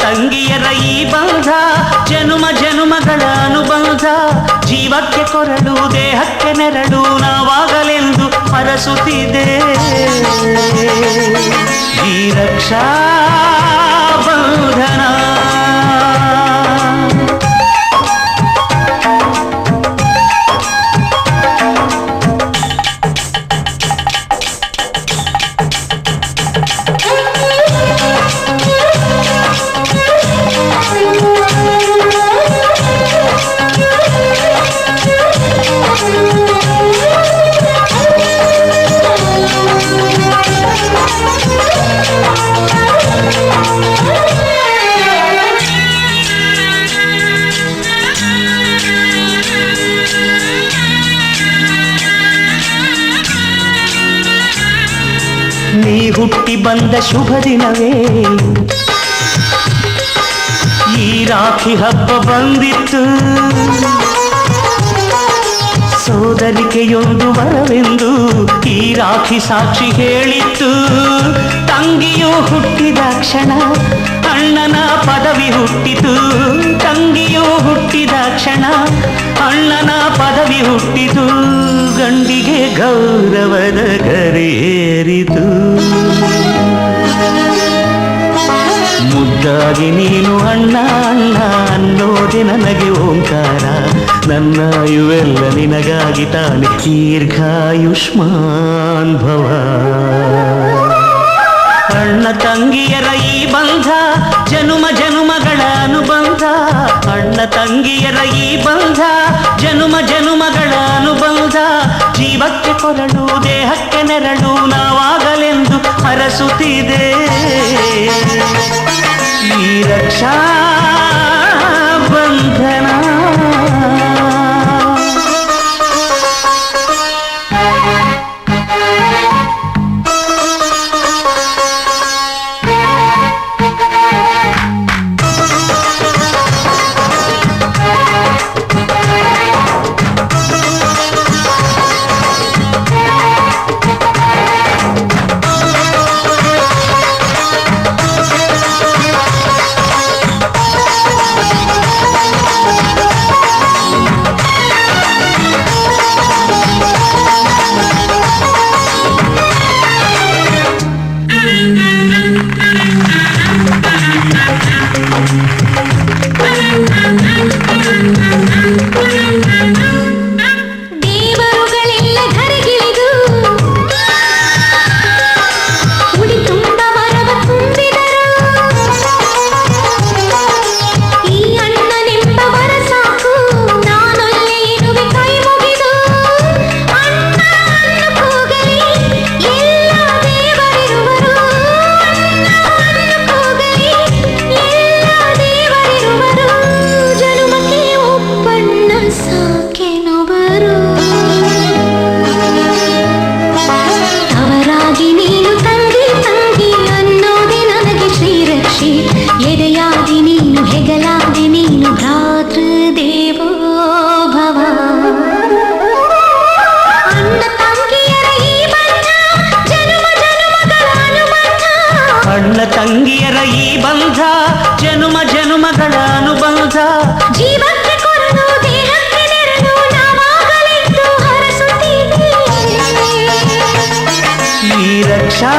ತಂಗಿಯರ ಈ ಬಂಧ ಜನುಮ ಜನುಮಗಳ ಅನುಬಂಧ ಜೀವಕ್ಕೆ ಕೊರಳು ದೇಹಕ್ಕೆ ನೆರಳು ನಾವಾಗಲೆಂದು ಹರಸುತ್ತಿದೆ ಈ ರಕ್ಷಾ ಬಂಧನ. ನೀ ಹುಟ್ಟಿ ಬಂದ ಶುಭ ದಿನವೇ ಈ ರಾಖಿ ಹಬ್ಬ ಬಂದಿತ್ತು ಸೋದರಿಕೆಯೊಂದು ವರವೆಂದು ಈ ರಾಖಿ ಸಾಕ್ಷಿ ಹೇಳಿತ್ತು ತಂಗಿಯು ಹುಟ್ಟಿದ ಕ್ಷಣ ಅಣ್ಣನ ಪದವಿ ಹುಟ್ಟಿತು ತಂಗಿಯು ಹುಟ್ಟಿದ ಕ್ಷಣ ಅಣ್ಣನ ಪದವಿ ಹುಟ್ಟಿತು ಗಂಡಿಗೆ ಗೌರವದ ಗರಿಯೇರಿತು ಮುದ್ದಾಗಿ ನೀನು ಅಣ್ಣ ಅಣ್ಣ ಅನ್ನೋದೆ ನನಗೆ ಓಂಕಾರ ನನ್ನ ಇವೆಲ್ಲ ನಿನಗಾಗಿ ತಾನೆ ದೀರ್ಘಾಯುಷ್ಮಾನ್ ಭವ. ಅಣ್ಣ ತಂಗಿಯರ ಈ ಬಂಧ ಜನುಮ ಜನುಮಗಳ ಅನುಬಂಧ ಅಣ್ಣ ತಂಗಿಯರ ಈ ಬಂಧ ಜನುಮ ಜನುಮಗಳ ಅನುಬಂಧ ಜೀವಕ್ಕೆ ಕೊರಳು ದೇಹಕ್ಕೆ ನೆರಳು ನಾವಾಗಲೆಂದು ಹರಸುತ್ತಿದೆ ಈ ರಕ್ಷಾ ಬಂಧನ. ಅಣ್ಣ ತಂಗಿಯರ ಈ ಬಂಧ ಜನುಮ ಜನುಮಗಳ ಅನುಬಂಧ ಜೀವಕ್ಕೆ ಕೊರಳು ದೇಹಕ್ಕೆ ನೆರಳು ನಾವಾಗಲೆಂದು ಹರಸುತ್ತಿದೆ ಈ ರಕ್ಷಾ